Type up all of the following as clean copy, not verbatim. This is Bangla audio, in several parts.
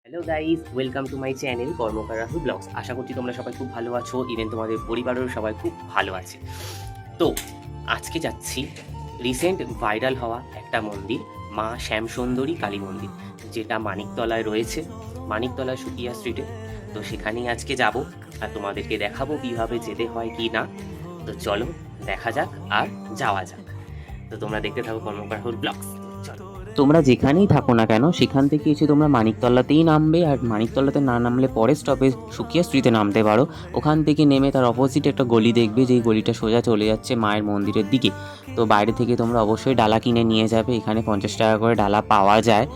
Hello guys, welcome to my channel Karmakar Rahul vlogs. আশা করছি তোমরা সবাই খুব ভালো আছো, ইভেন তোমাদের পরিবারেরও সবাই খুব ভালো আছে। তো আজকে যাচ্ছি রিসেন্ট ভাইরাল হওয়া একটা মন্দির, মা শ্যামসুন্দরী কালী মন্দির, যেটা মানিকতলায় রয়েছে, মানিকতলা সুকিয়া স্ট্রিটে। তো সেখানেই আজকে যাব আর তোমাদেরকে দেখাবো কীভাবে যেতে হয় কি না। তো চলো দেখা যাক আর যাওয়া যাক। তো তোমরা দেখতে থাকো কর্মকার রাহুল ব্লগস। চলো, তোমরা যেখানেই থাকো না কেন সেখান থেকে এসে তোমরা মানিকতলাতেই নামবে, আর মানিকতলাতে না নামলে পরের স্টপেজ সুকিয়া স্ট্রিটে নামতে পারো। ওখান থেকে নেমে তার অপোজিটে একটা গলি দেখবে, যেই গলিটা সোজা চলে যাচ্ছে মায়ের মন্দিরের দিকে। তো বাইরে থেকে তোমরা অবশ্যই ডালা কিনে নিয়ে যাবে, এখানে 50 টাকা করে ডালা পাওয়া যায়।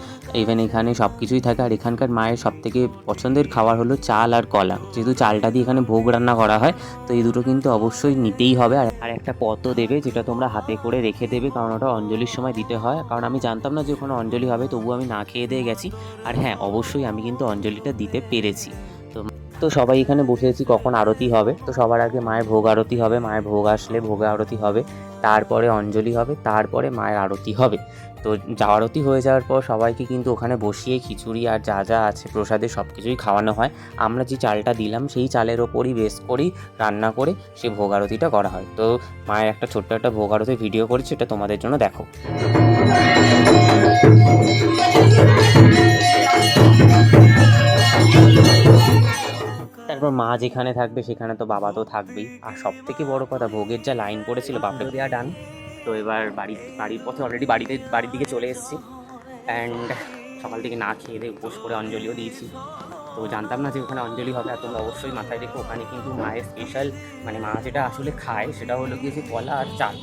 ইভেন এখানে সব কিছুই থাকে। আর এখানকার মায়ের সবথেকে পছন্দের খাবার হলো চাল আর কলা, যেহেতু চালটা দিয়ে এখানে ভোগ রান্না করা হয়। তো এই দুটো কিন্তু অবশ্যই নিতেই হবে। আর একটা পদ্ম দেবে, যেটা তোমরা হাতে করে রেখে দেবে, কারণ ওটা অঞ্জলির সময় দিতে হয়। কারণ আমি জানতাম না যে ওখানে অঞ্জলি হবে, তবুও আমি না খেয়ে দিয়ে গেছি। আর হ্যাঁ, অবশ্যই আমি কিন্তু অঞ্জলিটা দিতে পেরেছি। তো তো সবাই এখানে বসেছি কখন আরতি হবে। তো সবার আগে মায়ের ভোগ আরতি হবে, মায়ের ভোগ আসলে ভোগে আরতি হবে, তারপরে অঞ্জলি হবে, তারপরে মায়ের আরতি হবে। তো আরতি হয়ে যাওয়ার পর সবাইকে কিন্তু ওখানে বসিয়ে খিচুড়ি আর যা যা আছে প্রসাদে সব কিছুই খাওয়ানো হয়। আমরা যে চালটা দিলাম সেই চালের ওপরই বেস করেই রান্না করে সে ভোগ আরতিটা করা হয়। তো মায়ের একটা ছোট্ট একটা ভোগ আরতি ভিডিও করেছি, এটা তোমাদের জন্য দেখো। তারপর মা যেখানে থাকবে সেখানে তো বাবা তো থাকবেই। আর সব থেকে বড় কথা, ভোগের যা লাইন পড়েছিল বাপরে, দেওয়া ডান। তো এবার বাড়ির পথে অলরেডি বাড়ির দিকে চলে এসেছি। অ্যান্ড সকাল থেকে না খেয়ে দিয়ে উপোস করে অঞ্জলিও দিয়েছি। তো জানতাম না যে ওখানে অঞ্জলি হবে। আর তোমরা অবশ্যই মাথায় রেখো, ওখানে কিন্তু মায়ের স্পেশাল, মানে মা যেটা আসলে খায় সেটা হলো গিয়ে যে কলা আর চাল।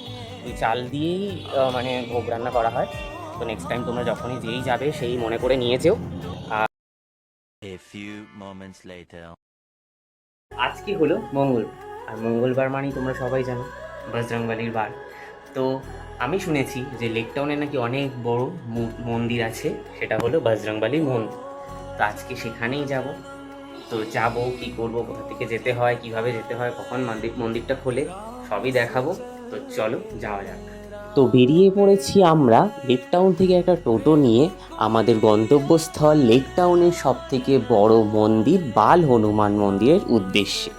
ওই চাল দিয়েই মানে ভোগ রান্না করা হয়। তো নেক্সট টাইম তোমরা যখনই যেই যাবে সেই মনে করে নিয়ে যেও। A few moments later. আজকে হলো মঙ্গলবার, আর মঙ্গলবার মানেই তোমরা সবাই জানো বজরংবলির বার। তো আমি শুনেছি যে লেক টাউনে নাকি অনেক বড় মন্দির আছে, সেটা হলো বজরংবলির মন্দির। তো আজকে সেখানেই যাব। তো যাব, কি করব, কোথা থেকে যেতে হয়, কিভাবে যেতে হয়, কখন মন্দিরটা খোলে, সবই দেখাবো। তো চলো যাওয়া যাক। তো বেরিয়ে পড়েছি আমরা লেক টাউন থেকে একটা টোটো নিয়ে আমাদের গন্তব্যস্থল লেক টাউনের সবথেকে বড় মন্দির বাল হনুমান মন্দিরের উদ্দেশ্যে।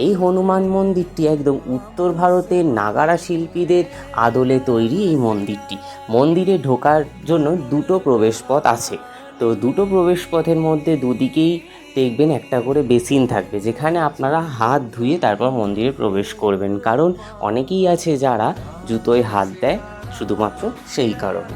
এই হনুমান মন্দিরটি একদম উত্তর ভারতের নাগারা শিল্পীদের আদলে তৈরি। এই মন্দিরে ঢোকার জন্য দুটো প্রবেশপথ আছে। তো দুটো প্রবেশপথের মধ্যে দুদিকেই দেখবেন একটা করে বেসিন থাকবে, যেখানে আপনারা হাত ধুয়ে তারপর মন্দিরে প্রবেশ করবেন। কারণ অনেকেই আছে যারা জুতোয় হাত দেয়, শুধুমাত্র সেই কারণে।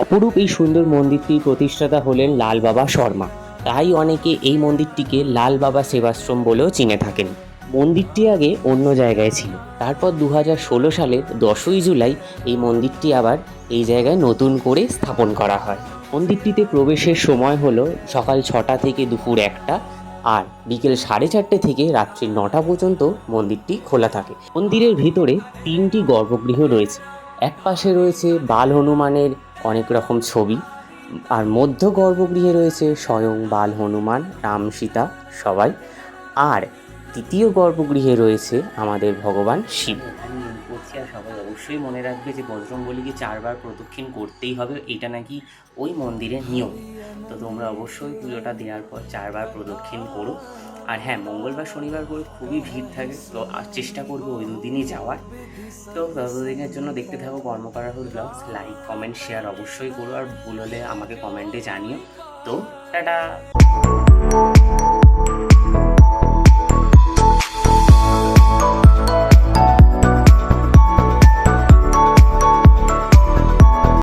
অপরূপ এই সুন্দর মন্দিরটির প্রতিষ্ঠাতা হলেন লাল বাবা শর্মা, তাই অনেকে এই মন্দিরটিকে লাল বাবা সেবাশ্রম বলেও চিনে থাকেন। মন্দিরটি আগে অন্য জায়গায় ছিল, তারপর 2016 সালের 10ই জুলাই এই মন্দিরটি আবার এই জায়গায় নতুন করে স্থাপন করা হয়। মন্দিরটিতে প্রবেশের সময় হলো সকাল 6টা থেকে দুপুর 1টা, আর বিকেল 4:30 থেকে রাত্রি 9টা পর্যন্ত মন্দিরটি খোলা থাকে। মন্দিরের ভিতরে 3টি গর্ভগৃহ রয়েছে। এক পাশে রয়েছে বাল হনুমানের অনেক রকম ছবি, আর মধ্য গর্ভগৃহে রয়েছে স্বয়ং বাল হনুমান, রাম, সীতা সবাই। আর তৃতীয় গর্ভগৃহে রয়েছে আমাদের ভগবান শিব। এখানে করছি, আর সবাই অবশ্যই মনে রাখবে যে বজরংবলীকে 4বার প্রদক্ষিণ করতেই হবে, এটা নাকি ওই মন্দিরের নিয়ম। তো তোমরা অবশ্যই পুজোটা দেওয়ার পর 4বার প্রদক্ষিণ করো। আর হ্যাঁ, মঙ্গলবার শনিবার করে খুবই ভিড় থাকে, তো চেষ্টা করবো ওই দুদিনই যাওয়ার। তো ততদিনের জন্য দেখতে থাকো Karmakar Rahul vlogs. Like, comment, share অবশ্যই করো, আর ভুল হলে আমাকে কমেন্টে জানিও। তো টাটা।